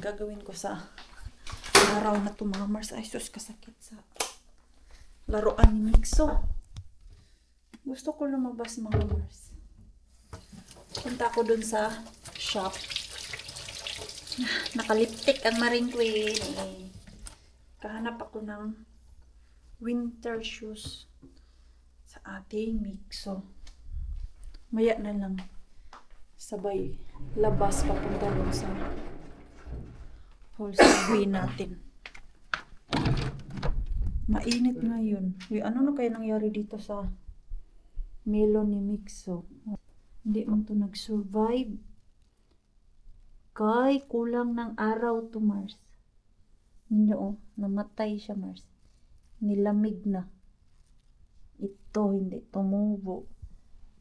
gagawin ko sa araw na to mga Mars. Ay, sus, kasakit sa laruan ni Mixo. Gusto ko lumabas mga Mars. Punta ako dun sa shop. Nakaliptik ang Marine Queen. Kahanap ako ng winter shoes sa ating Mixo. Maya na lang sabay labas papunta dun sa wholesale natin. Mainit ngayon. Uy, ano na kaya nangyari dito sa melon ni Mixo? Hindi man to nag-survive. Kay kulang ng araw to Mars. Hindi namatay siya Mars. Nilamig na. Ito hindi tumubo.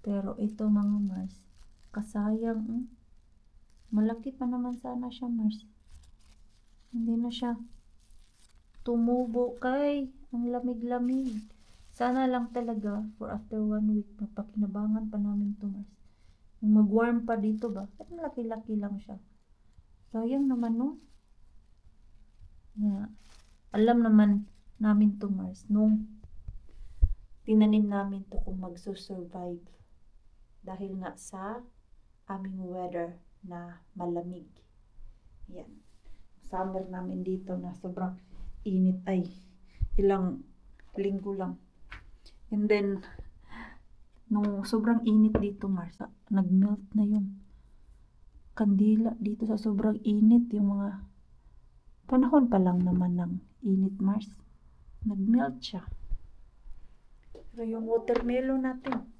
Pero ito mga Mars, kasayang. Malaki pa naman sana siya Mars. Hindi na siya tumubo kay ang lamig-lamig. Sana lang talaga for after 1 week mapakinabangan pa namin to Mars. Mag-warm pa dito ba? At malaki-laki lang siya. Sayang naman no. Yeah. Alam naman namin to Mars nung tinanim namin to kung magsusurvive. Dahil nga sa aming weather na malamig. Yan. Summer namin dito na sobrang init ay ilang linggo lang. And then, nung sobrang init dito Mars, nag-melt na yung kandila dito sa sobrang init. Yung mga panahon pa lang naman ng init Mars, nag-melt siya. Pero yung watermelon natin,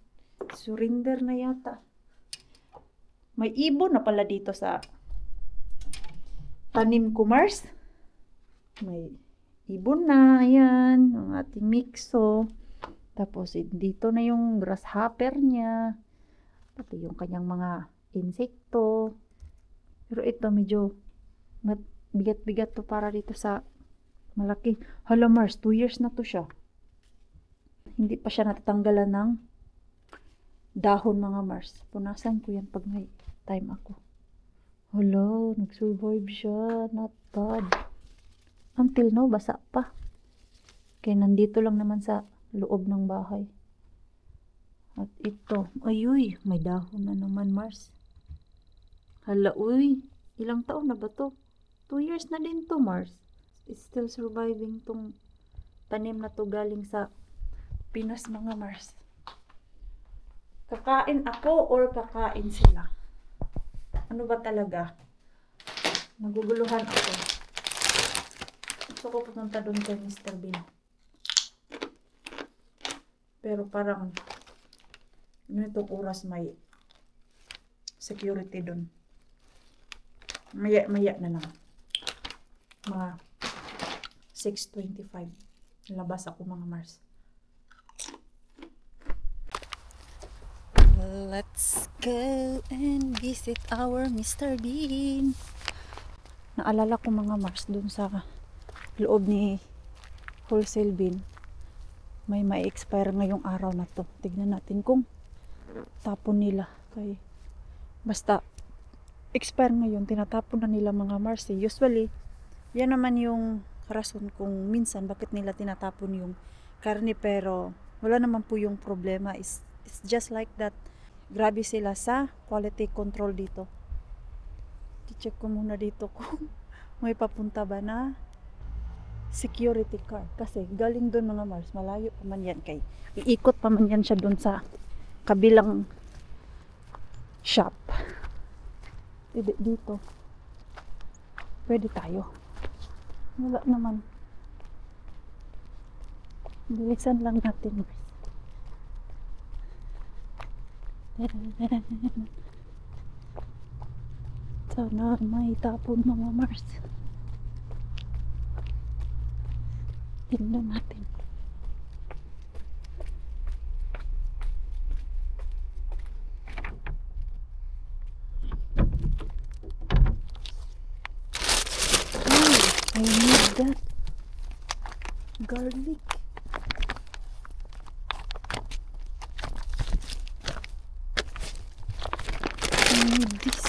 surrender na yata. May ibon na pala dito sa tanim ko Mars. May ibon na, ayan, ang ating Mixo. Tapos dito na yung grasshopper niya. Pati yung kanyang mga insekto. Pero ito medyo bigat-bigat to para dito sa malaki. Hala Mars, 2 years na to siya. Hindi pa siya natatanggalan ng dahon mga Mars. Punasan ko yan pag may time ako. Hala, nag-survive siya. Not bad. Until now, basa pa. Kaya nandito lang naman sa loob ng bahay. At ito, ayuy, may dahon na naman Mars. Hala, uy, ilang taon na ba to? 2 years na din to Mars. It's still surviving tong tanim na to galing sa Pinas mga Mars. Kakain ako or kakain sila? Ano ba talaga? Naguguluhan ako. Gusto ko pumunta doon kay Mr. Bean. Pero parang ganitong oras may security doon. Maya na lang. Mga 6:25. Labas ako mga Mars. Let's go and visit our Mr. Bean. Naalala ko mga Mars dun sa loob ni Wholesale Bean. May ma-expire ngayong araw na to. Tignan natin kung tapon nila. Kay basta expire ngayon, tinatapon na nila mga Mars. Usually, yan naman yung rason kung minsan bakit nila tinatapon yung karne, pero wala naman po yung problema. It's just like that. Grabe sila sa quality control dito. I-check ko muna dito kung may papunta ba na security car. Kasi galing doon mga Mars, malayo pa man yan. Kay iikot pa man yan siya doon sa kabilang shop. Dito. Pwede tayo. Wala naman. Bilisan lang natin Mars. Sana may tapon mga Mars. Tingnan natin. I need that garlic. I need this.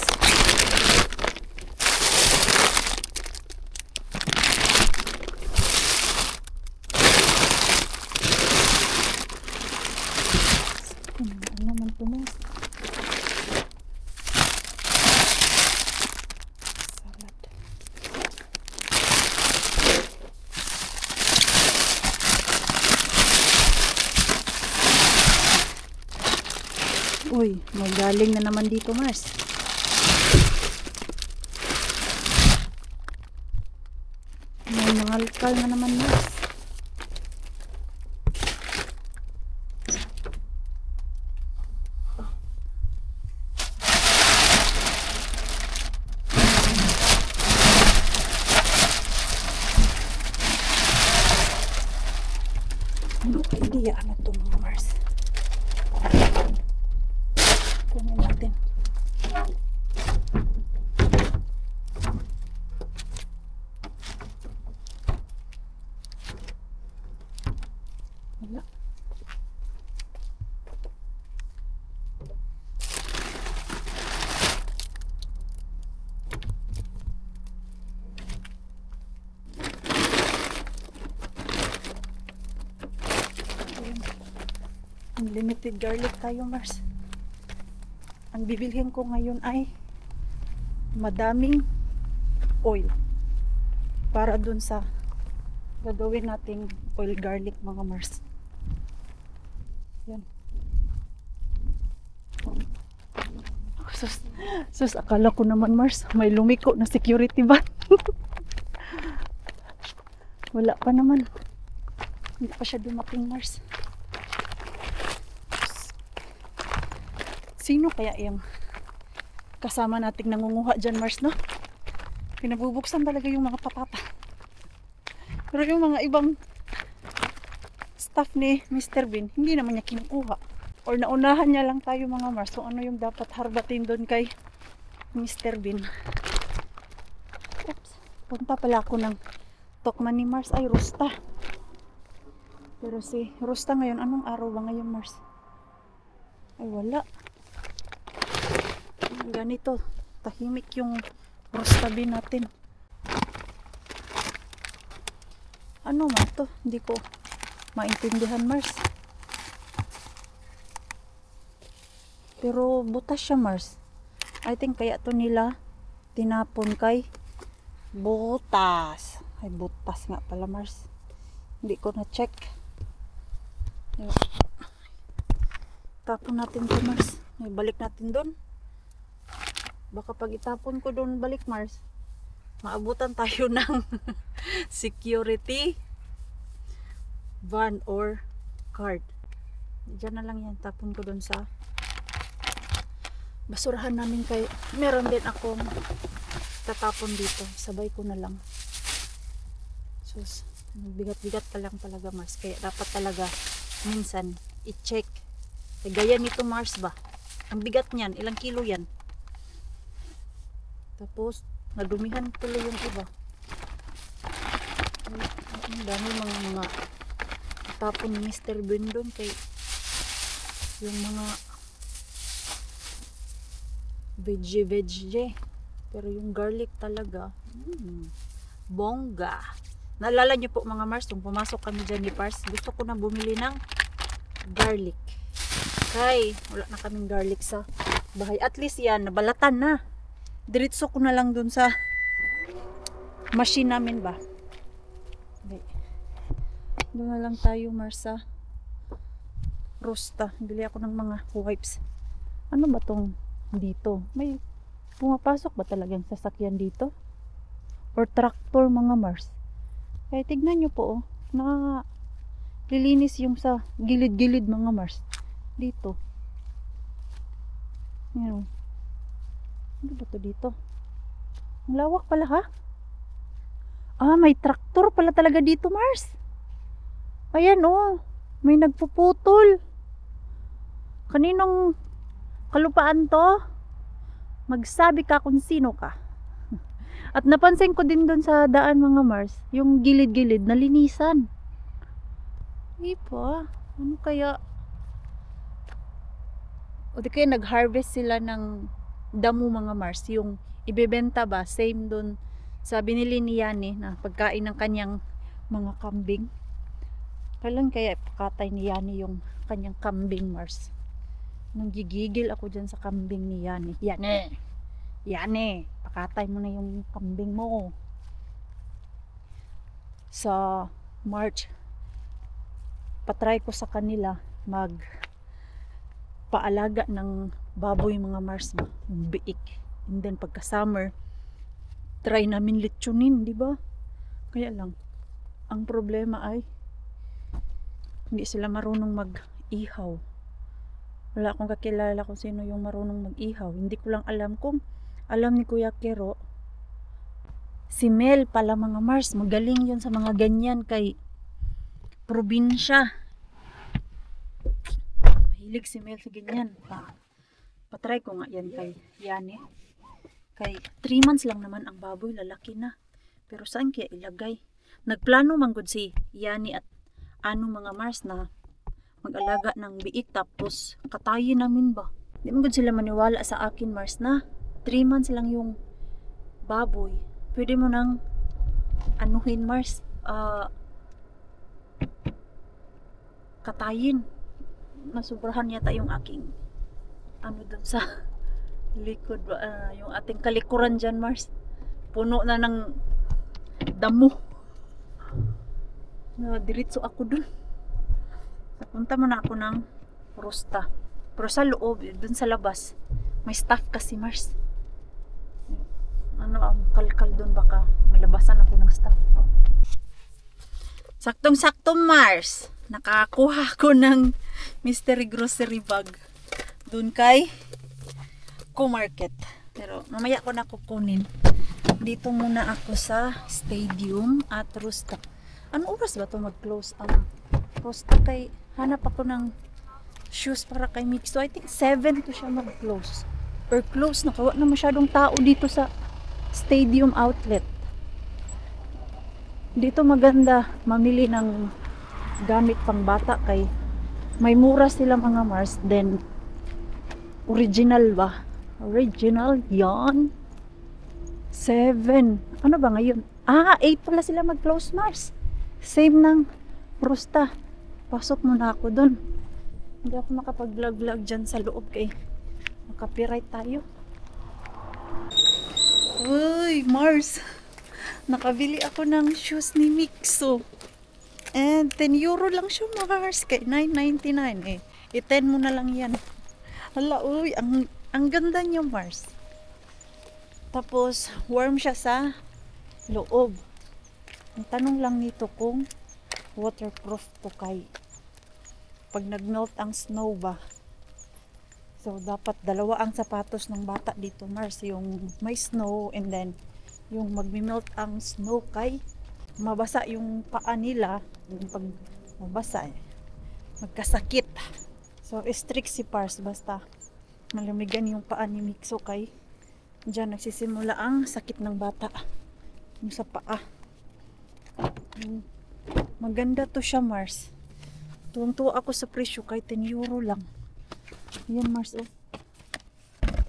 Uy, may galing na naman dito, Mars. May nangalkal na naman, Mars. Ano idea na ito, mga Mars? Kunin natin. Wala. Unlimited garlic tayo, Mars. Ang bibilhin ko ngayon ay madaming oil para dun sa gagawin nating oil garlic, mga Mars. Yan. Sus, akala ko naman, Mars, may lumiko na security van. Wala pa naman. Hindi pa siya dumating, Mars. Sino kaya yung kasama nating nangunguha dyan, Mars, no? Pinabubuksan talaga yung mga patata. Pero yung mga ibang staff ni Mr. Bean, hindi naman niya kinukuha. Or naunahan niya lang tayo, mga Mars. So ano yung dapat harbatin doon kay Mr. Bean? Oops. Punta pala ako ng Tokman ni Mars. Ay, Rusta. Pero si Rusta ngayon, anong araw ba ngayon, Mars? Ay, wala. Ganito, tahimik yung Rusta Bean natin. Ano man to? Hindi ko maintindihan, Mars. Pero butas siya, Mars. I think kaya to nila tinapon kay butas. Ay, butas nga pala, Mars. Hindi ko na check. Tapon natin to, Mars. Ay, balik natin doon. Baka pag itapon ko doon balik, Mars, maabutan tayo ng security van or card. Diyan na lang yan. Tapon ko doon sa basurahan namin. Kay meron din akong tatapon dito. Sabay ko na lang. Sus, bigat-bigat ka lang talaga, Mars. Kaya dapat talaga minsan i-check. Gaya nito, Mars, ba? Ang bigat niyan. Ilang kilo yan? Tapos, nadumihan tuloy yung iba. Ang dami mga tapon ni Mr. Bean doon kay yung mga veggie. Pero yung garlic talaga, bongga. Naalala niyo po, mga Mars, nung pumasok kami dyan ni Pars, gusto ko na bumili ng garlic. Kay, wala na kaming garlic sa bahay. At least yan, nabalatan na. Diretso ko na lang dun sa machine namin ba. Okay. Doon na lang tayo, Mars, sa Rusta. Bili ako ng mga wipes. Ano ba tong dito? May pumapasok ba talagang sasakyan dito? Or tractor, mga Mars? Kaya tignan nyo po, lilinis yung sa gilid-gilid, mga Mars. Dito. Yan. Ano ba to dito? Ang lawak pala, ha? Ah, may traktor pala talaga dito, Mars. Ayan, oh. May nagpuputol. Kaninong kalupaan to? Magsabi ka kung sino ka. At napansin ko din doon sa daan, mga Mars, yung gilid-gilid nalinisan. Ipa, ano kaya? O di kaya nag-harvest sila ng damo, mga Mars, yung ibebenta ba, same dun sa binili ni Yani na pagkain ng kanyang mga kambing. Kailan kaya ipakatay ni Yani yung kanyang kambing, Mars? Nanggigigil ako dyan sa kambing ni Yani. Yani, pakatay mo na yung kambing mo. Sa March, patry ko sa kanila paalaga ng baboy mga Mars ba, yung biik. And then pagka summer, try namin litsunin, di ba? Kaya lang, ang problema ay hindi sila marunong mag-ihaw. Wala akong kakilala kung sino yung marunong mag-ihaw. Hindi ko lang alam kung alam ni Kuya Kero. Si Mel pala mga Mars, magaling yun sa mga ganyan kay probinsya. Mahilig si Mel sa ganyan. Patry ko nga yan kay Yani. Kay 3 months lang naman ang baboy, lalaki na. Pero saan kaya ilagay? Nagplano manggod si Yani at ano mga Mars na mag-alaga ng biik tapos katayin namin ba. Di manggod sila maniwala sa akin Mars na 3 months lang yung baboy. Pwede mo nang anuhin Mars, katayin. Nasubrahan yata yung aking ano dun sa likod ba, yung ating kalikuran dyan Mars, puno na ng damo na diretso ako dun. Napunta mo na ako ng rosta, pero sa loob, dun sa labas may staff kasi Mars. Ano ang kalkal dun, baka malabasan ako ng staff. Saktong sakto Mars, nakakuha ko ng mystery grocery bag dun kay Market. Pero mamaya ko na kukunin. Dito muna ako sa Stadium at Rusta. Ano oras ba to mag-close ang Rusta? Kay hanap ako ng shoes para kay Mix. So I think 7 to siya mag-close. Or close na. Kawa na masyadong tao dito sa Stadium Outlet. Dito maganda mamili ng gamit pang bata kay may mura sila mga Mars. Then original ba? Original yan. 7. Ano ba ngayon? 8 pala sila mag-close Mars. Same ng Rusta. Pasok muna ako dun. Hindi ako makapag-vlog-vlog dyan sa loob kay copyright tayo. Uy, Mars. Nakabili ako ng shoes ni Mixo. And 10 euro lang siya Mars. Kay 9.99 eh. I-10 mo na lang yan. Hala, uy, ang ganda niya Mars. Tapos, warm siya sa loob. Ang tanong lang nito kung waterproof to kay pag nag-melt ang snow ba. So, dapat dalawa ang sapatos ng bata dito Mars. Yung may snow and then yung magmi-melt ang snow kay mabasa yung paa nila. Yung pag mabasa magkasakit. So, strict si Pars basta malamigan yung paa ni Mixo kay dyan nagsisimula ang sakit ng bata yung sa paa. Maganda to siya Mars. Tuwang-tuwa ako sa presyo kay 10 euro lang. Ayan Mars oh.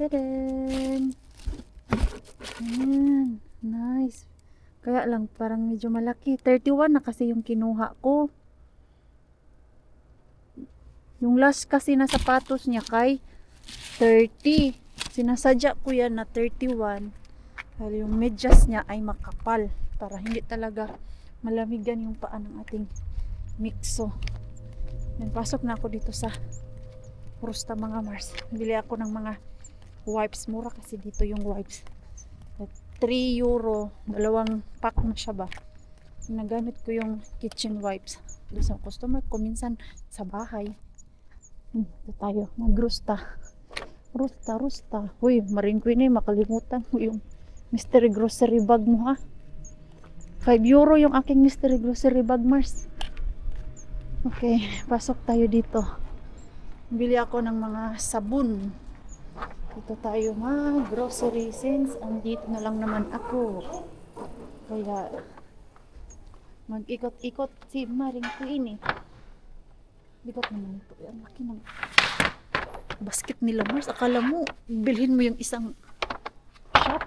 Tadaan! Ayan. Nice. Kaya lang parang medyo malaki. 31 na kasi yung kinuha ko. Yung last kasi na sapatos niya kay 30. Sinasadya ko yan na 31. Dahil yung medyas niya ay makapal. Para hindi talaga malamigan yung paa ng ating Mixo. Then pasok na ako dito sa Rusta mga Mars. Bili ako ng mga wipes. Mura kasi dito yung wipes. 3 euro. 2 pack na siya ba. Nagamit ko yung kitchen wipes. Doon sa customer ko minsan sa bahay. Ito tayo. Mag-Rusta. Rusta. Uy, maring ko yun makalimutan mo yung mystery grocery bag mo ha. 5 euro yung aking mystery grocery bag Mars. Okay, pasok tayo dito. Bili ako ng mga sabon. Dito tayo mag-grocery since andito na lang naman ako. Kaya mag-ikot-ikot si Maring Queen eh. Bigat naman ito. Ang laki ng basket nila Mars. Akala mo, bilhin mo yung isang shop.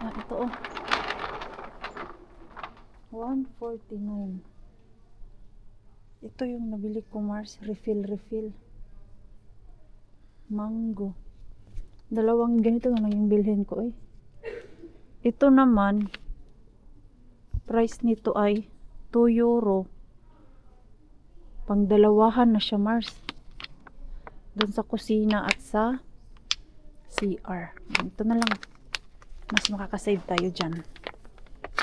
Ito oh. 149. Ito yung nabili ko Mars. Refill. Mango. 2 ganito na lang yung bilhin ko eh. Ito naman, price nito ay 2 euro. Pangdalawahan na siya, Mars. Doon sa kusina at sa CR. Ito na lang. Mas makakasave tayo dyan.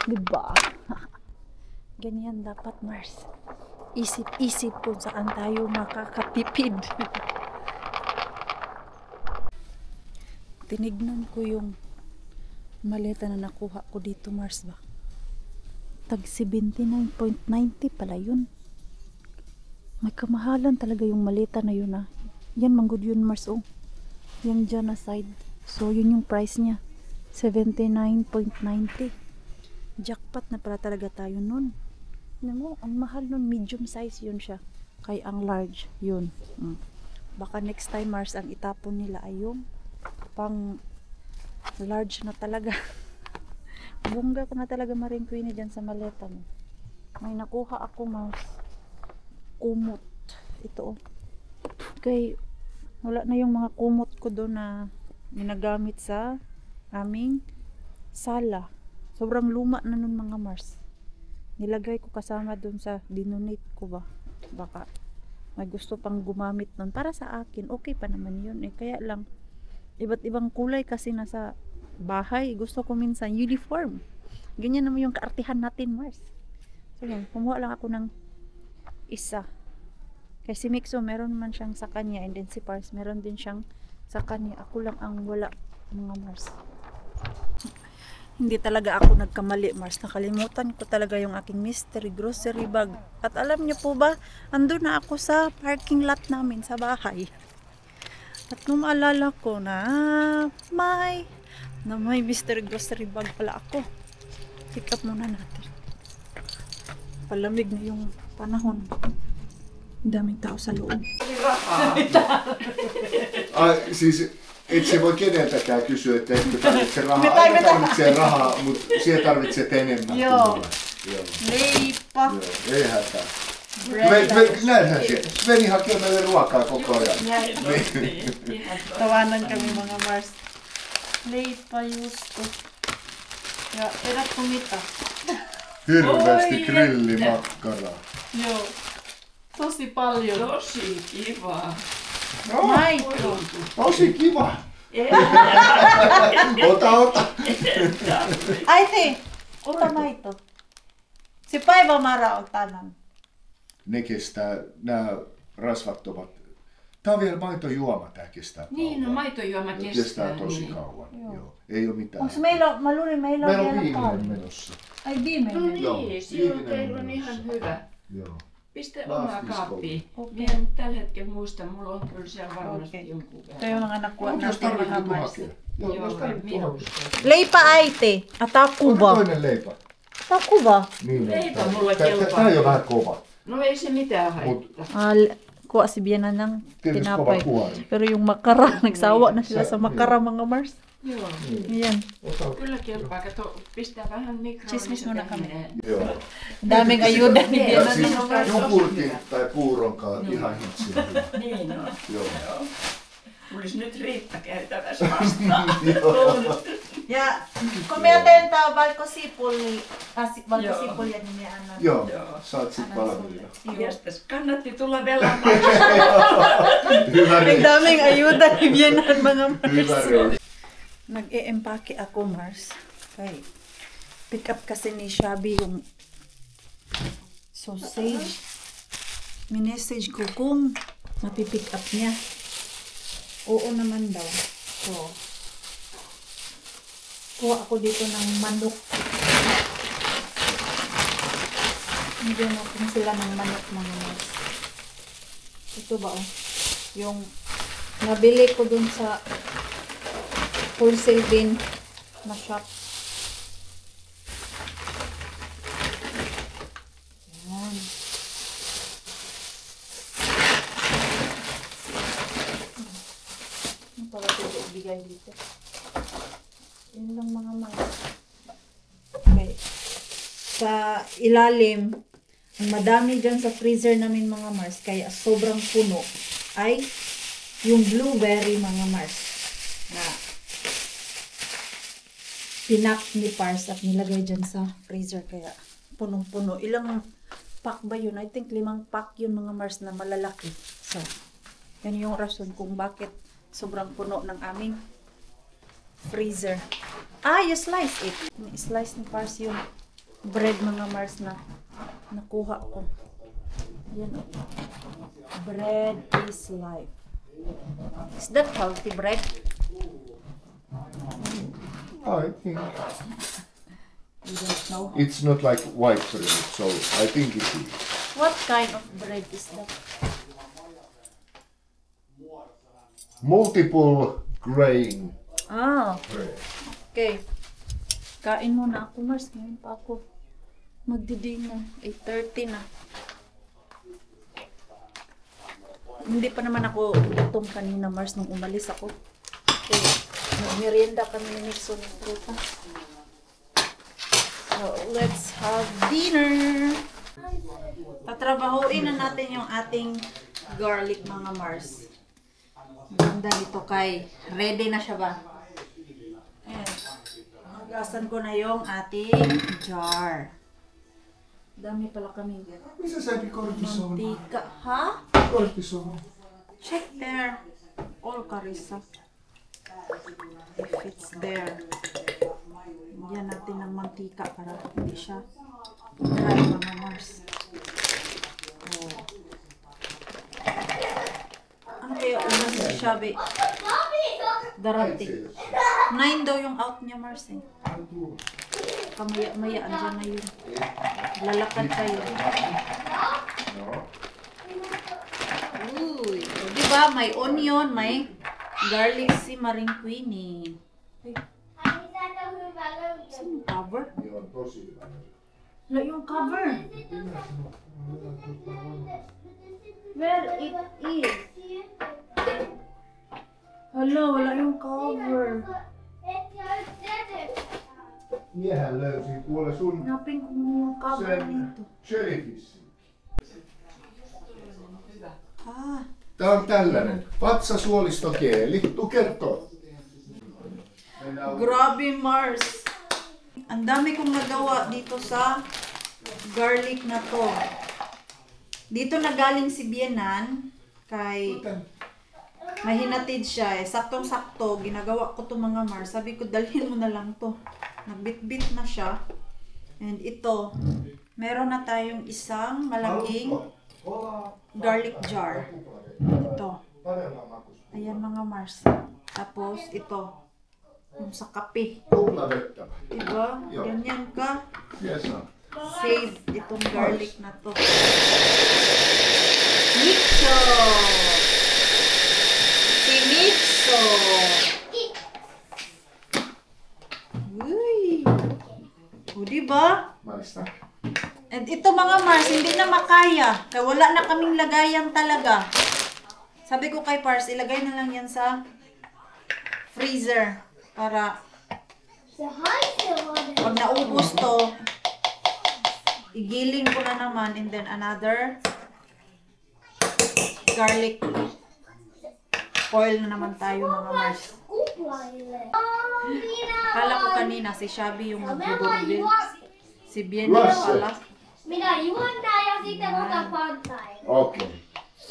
Diba? Ganyan dapat, Mars. Isip-isip kung saan tayo makakatipid. Tinignan ko yung maleta na nakuha ko dito, Mars ba? Tag 79.90 pala yun. May kamahalan talaga yung maleta na yun, ah. Yan, manggod yun, Mars, oh. Yan dyan na side. So, yun yung price niya. 79.90. Jackpot na pala talaga tayo nun. Ano, ang mahal nun, medium size yun siya. Kaya ang large, yun. Baka next time, Mars, ang itapon nila ay yung pang large na talaga. Bungga ko na talaga, Maring Queenie, dyan sa maleta mo. May nakuha ako, Mars. Kumot. Ito, oh. Okay, wala na yung mga kumot ko doon na ginagamit sa aming sala. Sobrang luma na nun, mga Mars. Nilagay ko kasama doon sa dinonate ko ba. Baka may gusto pang gumamit nun. Para sa akin, okay pa naman yun. Kaya lang, iba't ibang kulay kasi nasa bahay. Gusto ko minsan uniform. Ganyan naman yung kaartihan natin, Mars. So yan, kumuha lang ako ng isa. Kasi Mixo, meron man siyang sa kanya. And then si Pars, meron din siyang sa kanya. Ako lang ang wala, mga Mars. Hindi talaga ako nagkamali, Mars. Nakalimutan ko talaga yung aking mystery grocery bag. At alam niyo po ba, andun na ako sa parking lot namin sa bahay. At nung maalala ko na may mystery grocery bag pala ako. Pick up muna natin. Palamig na yung panahon. Ang daming tao sa loob. Siis et se voi keneltäkään kysyä, että etkö tarvitse rahaa. Me tarvitsee rahaa, mutta siellä tarvitset enemmän. Joo. Joo. Leipä. Joo, ei hätää. Näinhän se. Veni hakee meille ruokaa koko ajan. Tawanan kami, mga Mars. Leipä juusto. Ja tiedätkö mitä? Hirveästi grillimakkaraa. Joo. Tosi paljon. Tosi kiva. Maito. Tosi kiva. Ota. Äiti, ota maito. Se päivämäärä on tänään. Ne kestää, nämä rasvattomat. Tää on vielä maitojuoma, tää kestää kauan. Niin, no maitojuoma kestää. Kestää tosi kauan. Joo. Ei oo mitään. Onks meillä, mä luulin meillä on Meillä on vielä viimeinen paljon. menossa. Ai No viimeinen? Joo, niin, silloin viimeinen teillä on menossa. ihan hyvä. Joo. Pistä Last omaa is kaappiin. Okei. Minä en tällä hetkellä muista, mulla on kyllä siellä varmasti Okei. jonkun verran. Toi on aina Mut jos kuolla. tarvitsee, tuu hakea. Joo, jos Joo, tarvitsee, tuu minä hakea. uskon. Leipä äiti. Ata kuva. Toinen leipä. Ata kuva. Niin, Leipä tää- mulle tää- kelpaa. Tää on jo vähän kova. No ei se mitään haittaa. Kuha si Biana ng Tietysti kova tinapay. kuori. Pero yung makara, nagsawa na sila sa makara, mga Mars. Joo. Yan. Ota. Kyllä kelpaa. Kato, pistää vähän mikroon. Chismis niin muna se kami. menee. Joo. Daming ayuda ni Ja Biana. siis on tosi jogurtin hyvä. tai puuronkaan ihan hitsin hyvä. Niin on. Joo. Tulisi nyt Riitta käytävässä vastaan. Joo. Ja kun me atentaa valkosipuli, valkosipuli ja nimi annan. Joo, Joo. saat sit valmiina. Jästäs, kannatti tulla velamaan. Hyvä Ang reissu. daming ayuda ni Biana, mga Mars. Hyvä reissu. Nag-e-empake ako, Mars. Okay. Pick up kasi ni Shabby yung sausage. Minessage ko kung mapipick up niya. Oo naman daw. So, kuha ako dito ng manok. Hindi natin sila ng manok, mga Mars. Ito ba, oh? Yung nabili ko dun sa wholesale din na shop. Yan. Ano pala ito ibigay dito? Yun lang, mga Mars. Okay. Sa ilalim, ang madami dyan sa freezer namin, mga Mars, kaya sobrang puno, ay yung blueberry, mga Mars, na pinak ni Pars at nilagay dyan sa freezer, kaya punong-puno. Ilang pack ba yun? I think 5 pack yun mga Mars na malalaki. So, yan yung rason kung bakit sobrang puno ng aming freezer. You slice it. Slice ni Pars yung bread mga Mars na nakuha ko. Yan o. Bread is life. Is that healthy bread? I think You don't know. it's not like white bread, so I think it is. What kind of bread is that? Multiple grain bread. Okay. Kain muna ako, Mars. Ngayon pa ako magdi-dinner. 8:30 na. Hindi pa naman ako gutom kanina, Mars, nung umalis ako. Okay. Nagmerienda kami ni Nixon ng prutas. So, let's have dinner. Tatrabahuin na natin yung ating garlic, mga Mars. Ganda nito kay. Ready na siya ba? Ayan. Magasan ko na yung ating jar. Dami pala kami. Missä säkin kortison? Mantika. Ha? Kortison. Check there. All karissa. If it's there. Lagyan natin ng mantika para hindi siya dry, mga Mars. Oh. Ano kaya unas si Shabi? Darante. 9 daw yung out niya, Mars eh. Kamaya-maya, andyan na yun. Lalakad kayo. Uy. O, diba? May onion, may garlic si Maring Queenie. Ay, saan yung cover? Wala yung cover. Where it is? Hala, wala yung cover. Miehän löysi kuule sun Hanapin ko muna yung cover sen nito. jellyfishin. Ah, Tää on tällainen. Vatsasuolistokieli. Tu kertoo. grabe, Mars. Ang dami kong nagawa dito sa garlic na to. Dito na galing si Bienan kay may hinatid siya eh. Saktong-sakto, ginagawa ko to mga Mars. Sabi ko, dalhin mo na lang to. Nagbit-bit na siya. And ito, meron na tayong isang malaking garlic jar. Ito. Ayan mga Mars. Tapos ito. Yung sa kape. Tuplavettä. Diba? Joo. Ganyan ka. Yes, no. Save itong garlic na to. Mixo! Si Mixo! Uy! O diba? Maista. And ito mga Mars, hindi na makaya. Kaya wala na kaming lagayan talaga. Sabi ko kay Pars, ilagay na lang yan sa freezer. Para pag naubos to, igiling ko na naman. And then another garlic oil na naman tayo mga Mars. Akala ko kanina si Shabi yung nag-gordel. Si Bien na pala. Minä juon tää ja sitten otan pantain. Okei.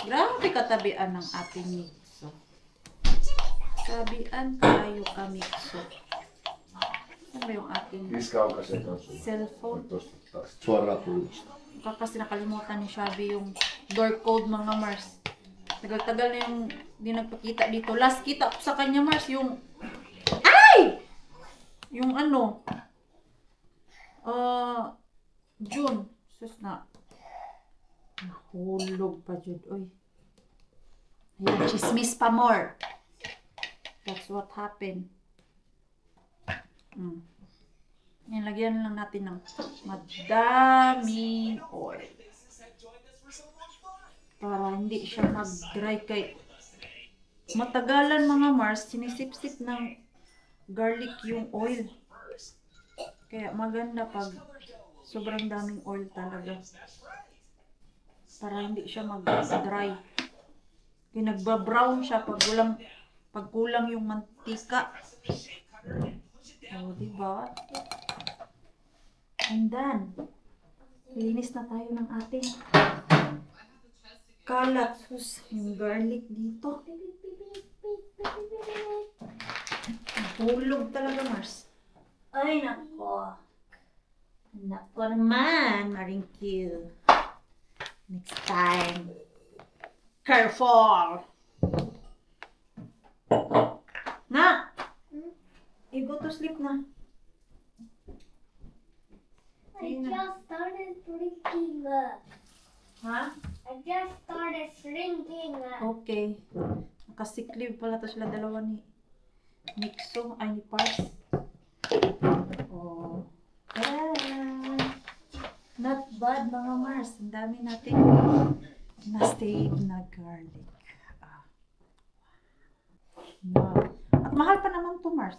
Grabe katabian ng ating Mixo. Sabian tayo ka Mixo. Ano ba yung ating Missä aukaisee kanssa? cellphone? Tuosta taas. Suoraan pullosta. Kasi nakalimutan ni Shabi yung door code mga Mars. Tagal-tagal na yung di nagpakita dito. Last kita ko sa kanya Mars yung yung ano June. Sus na. Nahulog pa Jud. Oy. Ayan, chismis pa more. That's what happened. Yan, lagyan lang natin ng madaming oil. Para hindi siya mag-dry kay matagalan mga Mars, sinisip-sip ng garlic yung oil. Kaya maganda pag sobrang daming oil talaga. Para hindi siya mag-dry. Kaya nagba-brown siya pag kulang yung mantika. O, diba? And then, linis na tayo ng ating kalat. Sus, yung garlic dito. Hulog talaga, Mars. Ay, nako. Nako naman, Maringkil. Next time. Careful! Na! You go to sleep na. I just started drinking. Ha? I just started drinking. Okay. Nakasick leave pala to sila dalawa ni Nixo, ay ni Pars. Oh. Not bad mga Mars. Ang dami natin na-save na garlic. At mahal pa naman to Mars.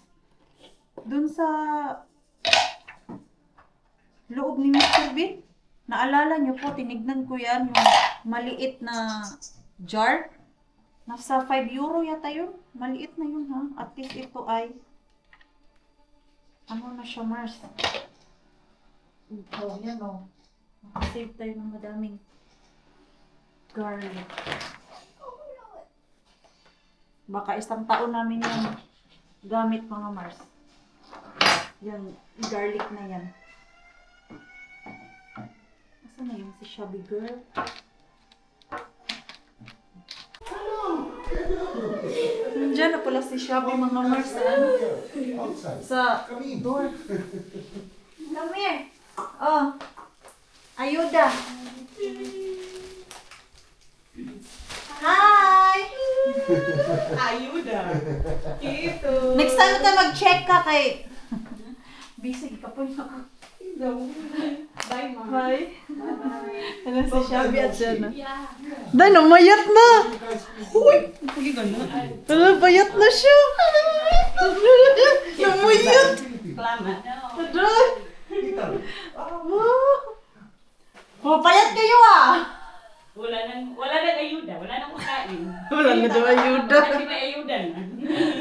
Dun sa loob ni Mr. Bean, naalala nyo po, tinignan ko yan, yung maliit na jar. Nasa 5 euro yata yun. Maliit na yun ha. At least ito ay ano na siya, Mars. Oh, yan o. Nakasave tayo ng madaming garlic. Baka isang taon namin yung gamit mga Mars. Yan, garlic na yan. Asa na yung si Shabby Girl? Nandiyan na pala si Shabby mga Mars sa ano? Sa door. Come here. Oh. Ayuda. Hi! Ayuda. Ito. Next time ka mag-check ka kay... Busy ka po ako. Bye, Mom. Hi. Ano si Shabby at siya na? Dahil namayat na! Uy! Ano, bayat na siya! Namayat! Klama. Aday! Oh, payat kayo ah! Wala nang ayuda. Wala nang makain. Wala na daw ayuda. Kasi may ayuda na.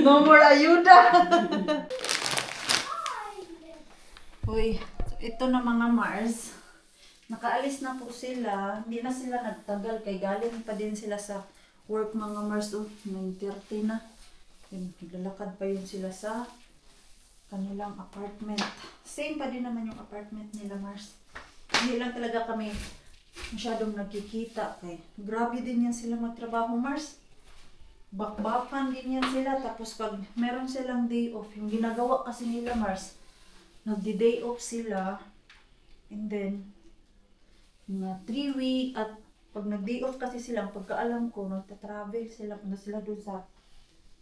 No more ayuda! Uy, ito na mga Mars. Nakaalis na po sila. Hindi na sila nagtagal kay galing pa din sila sa work mga Mars. 9:30 na. Naglalakad pa yun sila sa kanilang apartment. Same pa din naman yung apartment nila Mars. Hindi lang talaga kami masyadong nagkikita. Kay grabe din yan sila magtrabaho Mars. Bakbakan din yan sila. Tapos pag meron silang day off, yung ginagawa kasi nila Mars, nagdi-day off sila. And then, mga 3 week at pag nag-day off kasi sila, pagkaalam ko, nagta-travel sila. Punta sila dun sa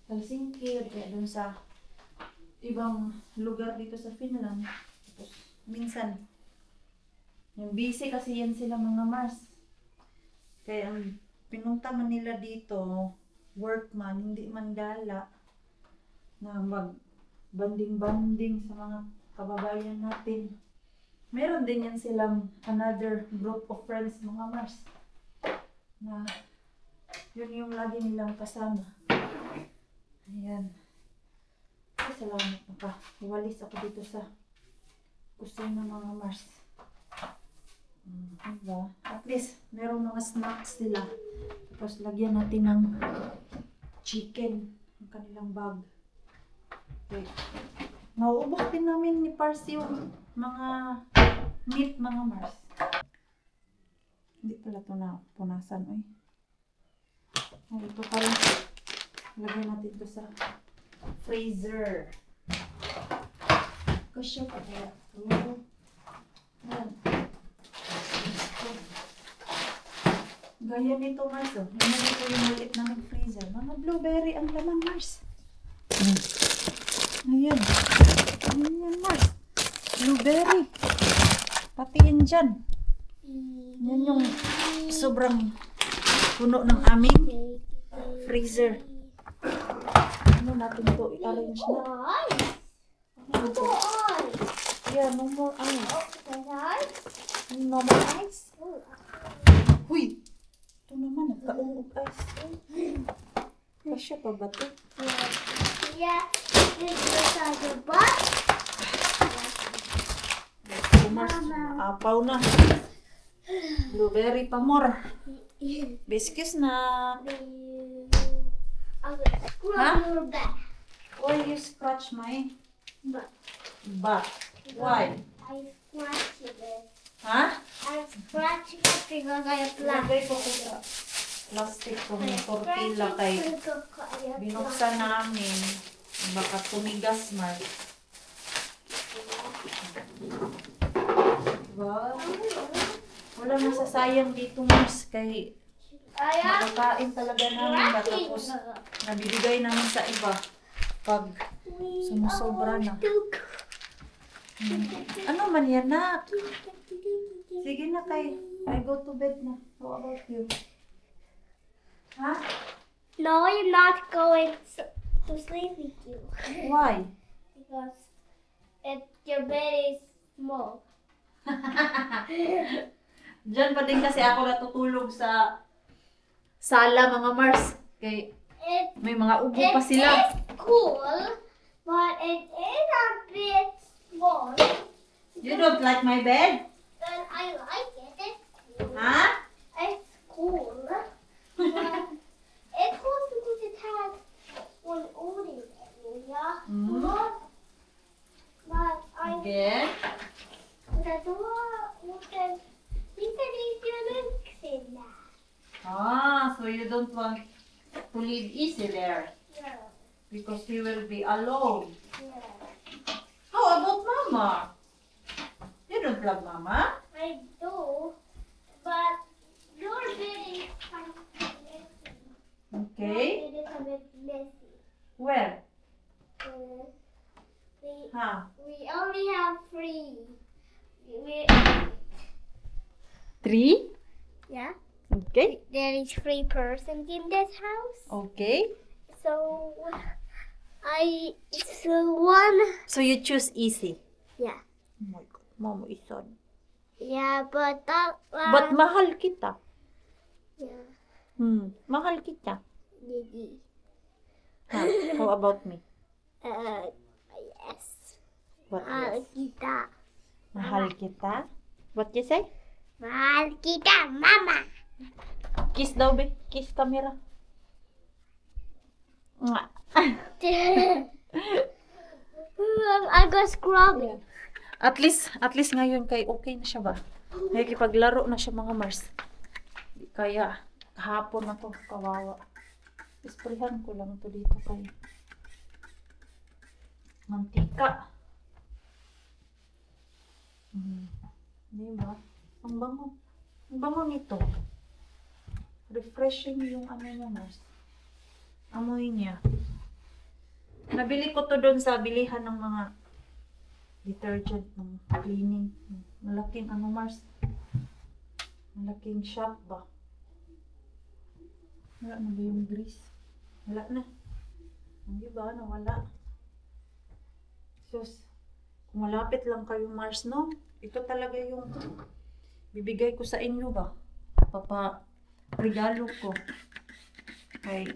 Helsinki, kaya dun sa ibang lugar dito sa Finland. Tapos, minsan, yung busy kasi yan sila mga Mars. Kaya ang pinunta man nila dito, work man, hindi man gala, na mag-banding-banding sa mga kababayan natin. Meron din yan silang another group of friends mga Mars. Na yun yung lagi nilang kasama. Ayan. Ay, salamat nakawalis ako dito sa kusina mga Mars. Diba? At least, meron mga snacks sila. Tapos, lagyan natin ng chicken ang kanilang bag. Okay. Nauubos din namin ni Pars yung mga meat mga Mars. Hindi pala ito na punasan. Ay. Ito pa rin. Lagyan natin ito sa freezer. Kasya pa kaya ito. Ayan. Gaya nito Mars. Hinali ko yung maliit namin freezer. Mga blueberry ang laman Mars. Ayan. Ayan Mars. Blueberry. Pati yan dyan. Yan yung sobrang puno ng aming freezer. Ano natin ito? I-arrange na. Ano ito? Yeah, no more ice. No more ice? Huy! Ito naman, nagkaungog ice. Kasya pa ba ito? Yeah, this is the butt. Mars, maapaw na. Blueberry pa more. Biscuits na. I will scrub your back. Why you scratch my But butt? Why? I scratch it. Ha? I'm scratching it because I have Lagay black. ko sa plastic kong tortilla kay binuksan namin. Baka tumigas man. Wow. Wala masasayang dito, Mars. Kay I am makakain talaga namin ba. Tapos nabibigay namin sa iba. Pag sumusobra na. Ano man yan, nak? Sige na kay. I go to bed na. How about you? Ha? No, you're not going to sleep with you Why? because your bed is small. Diyan pa din kasi ako natutulog sa sala, mga Mars. Kay It may mga ubo it pa sila. is cool, but it is a bit small. You don't like my bed? And I like it. It's cool. Ha? It's cool. But it's cool because it has one awning area. Mm. But I Again? the door opens. You can eat your milk in that. Ah, so you don't want to leave Easy there Yeah. because he will be alone. Yeah. How about Mama? You don't love Mama? I do, but your bed is kind of messy. Okay. Your bed is a bit messy. Where? Uh, Ha? we only have three. We, 3? yeah. Okay. There is 3 persons in this house. Okay. So one. So you choose Easy. Yeah. Oh my God. Mama is sad. Yeah, but that one. But mahal kita. Yeah. Mahal kita. Gigi. Ha? How about me? Yes. What Mahal else? kita. Mahal kita? What you say? Mahal kita, Mama. Kiss daw, be. Kiss camera. Mwah. I go scrubbing. At least ngayon kay okay na siya ba? Nakikipaglaro na siya, mga Mars. Di kaya kahapon ako kawawa. Isprehan ko lang to dito kay mantika. Di ba? Ang bango. Ang bango nito. Refreshing yung ano niya, Mars. Amoy niya. Nabili ko to doon sa bilihan ng mga detergent ng cleaning. Malaking ano, Mars. Malaking shop ba? Wala na ba yung grease? Wala na. Hindi ba? Nawala. Sus. Kung malapit lang kayo, Mars, no? Ito talaga yung bibigay ko sa inyo ba? Regalo ko. Kay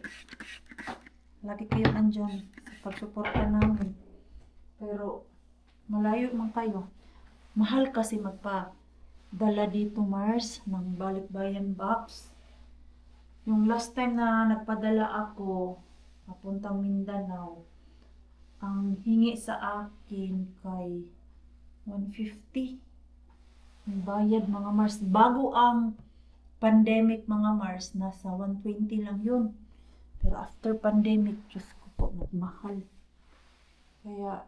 lagi kayo andyan sa pagsuporta namin. Pero malayo man kayo. Mahal kasi magpadala dito, Mars, ng balikbayan box. Yung last time na nagpadala ako papuntang Mindanao, ang hingi sa akin kay 150. Yung bayad, mga Mars. Bago ang pandemic, mga Mars, nasa 120 lang yun. Pero after pandemic, Diyos ko po, nagmahal. Kaya,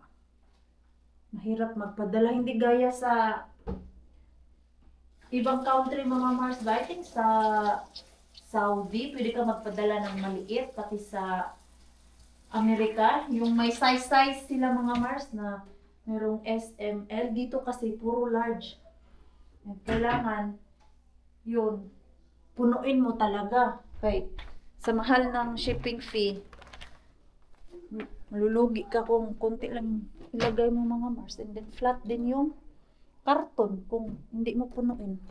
mahirap magpadala. Hindi gaya sa ibang country, mga Mars. I think sa Saudi, pwede ka magpadala ng maliit. Pati sa Amerika, yung may size sila, mga Mars, na merong SML. Dito kasi puro large. Kailangan yun, punuin mo talaga. Kay sa mahal ng shipping fee, malulugi ka kung konti lang ilagay mo, mga Mars. And then flat din yung karton kung hindi mo punuin.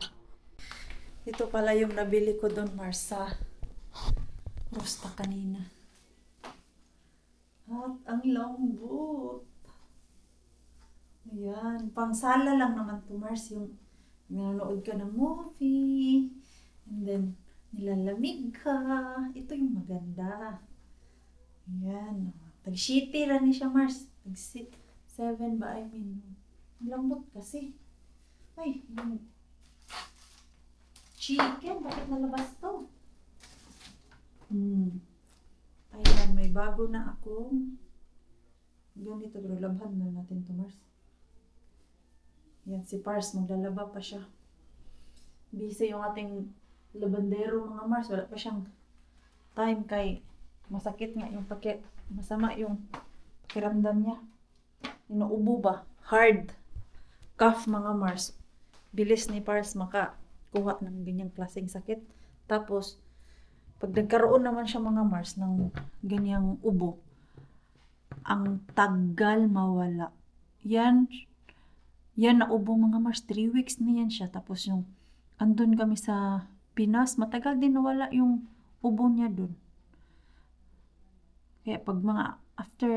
Ito pala yung nabili ko doon, Mars, sa Rosta kanina. At ang lambot. Ayan, pang sala lang naman to, Mars, yung nanonood ka ng movie, and then nilalamig ka. Ito yung maganda. Yan. Tag-shitty ra ni siya, Mars. Tag-7 ba? I mean, lambot kasi. Ay, yung chicken. Bakit nalabas to? Ayan, may bago na akong ganito. Pero labhan na natin to, Mars. Yan, si Pars. Maglalaba pa siya. Busy yung ating labandero, mga Mars. Wala pa siyang time kay masakit nga yung masama yung pakiramdam niya. Inuubo ba? Hard cough, mga Mars. Bilis ni Pars makakuha ng ganyang klaseng sakit. Tapos, pag nagkaroon naman siya, mga Mars, ng ganyang ubo, ang tagal mawala. Yan na ubo, mga Mars. 3 weeks na yan siya. Tapos yung andun kami sa Pinas, matagal din nawala yung ubo niya dun. Kaya pag mga after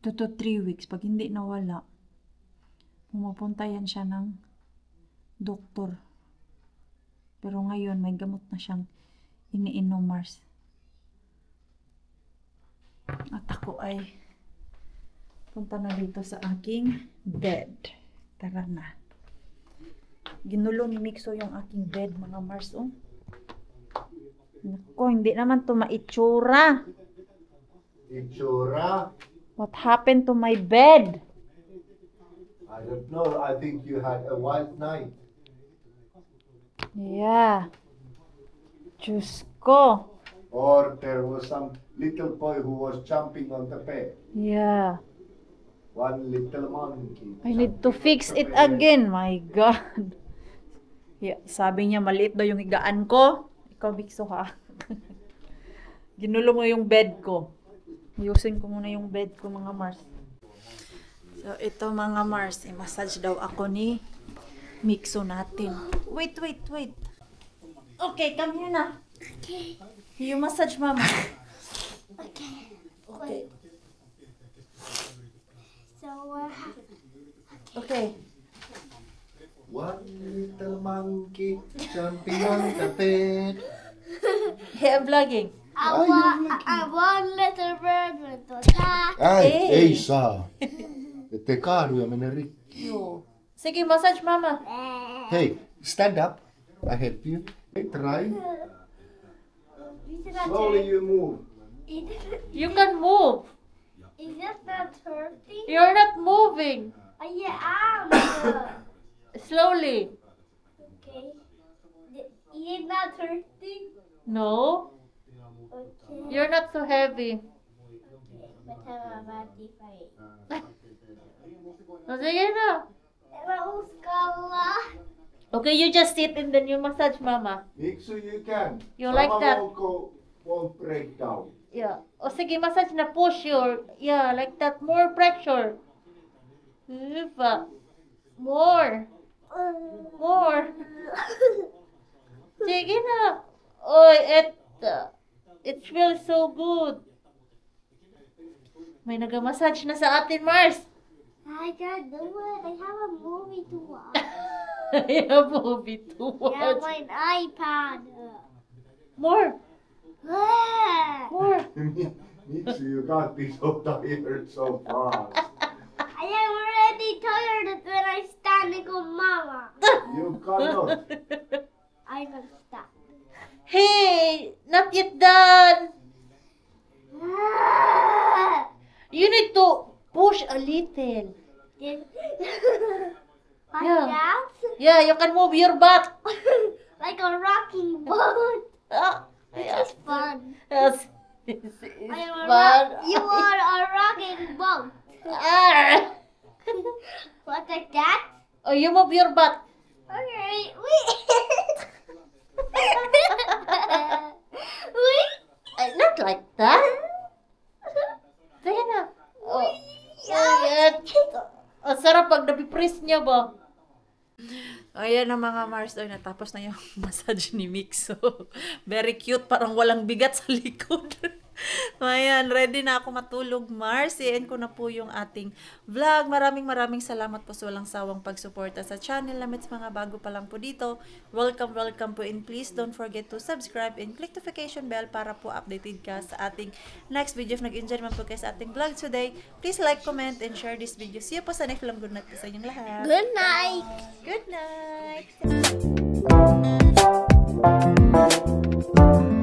2 to 3 weeks, pag hindi nawala, pumupunta yan siya ng doktor. Pero ngayon, may gamot na siyang iniinom, Mars. At ako ay punta na dito sa aking bed. Tara na. Ginulo ni Mixo yung aking bed, mga Mars. Oh. Naku, hindi naman to maitsura. Itsura? What happened to my bed? I don't know. I think you had a wild night. Yeah. Diyos ko. Or there was some little boy who was jumping on the bed. Yeah. One little monkey. I need to fix it again. My God. Yeah, sabi niya maliit daw yung higaan ko. Ikaw, Mixo, ha? Ginulo mo yung bed ko. Ayusin ko muna yung bed ko, mga Mars. So, ito, mga Mars. I-massage daw ako ni Mixo natin. Wait. Okay, come here na. Okay. You massage, Mama. Okay. Okay. So, Okay. One little monkey jumping on the bed. Hey, I'm vlogging. I want little bird with the cat. Ei. Ei saa. Ettei kaadu ja mene rikki. Joo. Sige, massage, Mama. Hey, stand up. I help you. Hey, try. Slowly you move. You can move. Is that not hurting? You're not moving. Yeah, I'm. Slowly. Okay. Is not hurting? No. Okay. You're not so heavy. But I'm about to fight. O, sige na. Mauskala. Okay, you just sit and then you massage, Mama. Mixu, you can. You like that? Won't break down. Yeah. O, sige, massage na. Push your... Yeah, like that. More pressure. Diba? More. Sige na. Oy, it feels so good. May nag-massage na sa atin, Mars. I can't do it. I have a movie to watch. I have a movie to Yeah, watch. my iPad. More. More. Mixu, you can't be so tired so fast. I am already tired when I standing on Mama. You cannot. I will stop. Hey, not yet done. You need to push a little. Like Yeah. that? Yeah, you can move your butt. Like a rocking boat. Ah, This yeah. is fun. Yes, this is I am fun. you are a rocking boat. Ah. What, like that? Oh, you move your butt. Okay. Wait. Not like that. Sige na. Oh, ayan. Ang sarap pag napipress niya ba? Ayan na, mga Mars. Ay, natapos na yung massage ni Mixo. Very cute. Parang walang bigat sa likod. Ayan, ready na ako matulog, Mars. End ko na po yung ating vlog. Maraming salamat po sa walang sawang pagsuporta sa channel namin. Sa mga bago pa lang po dito, welcome po, and please don't forget to subscribe and click notification bell para po updated ka sa ating next video. If nag-enjoy naman po kayo sa ating vlog today, please like, comment, and share this video. See you po sa next vlog. Good night po sa inyong lahat. Good night. Good night.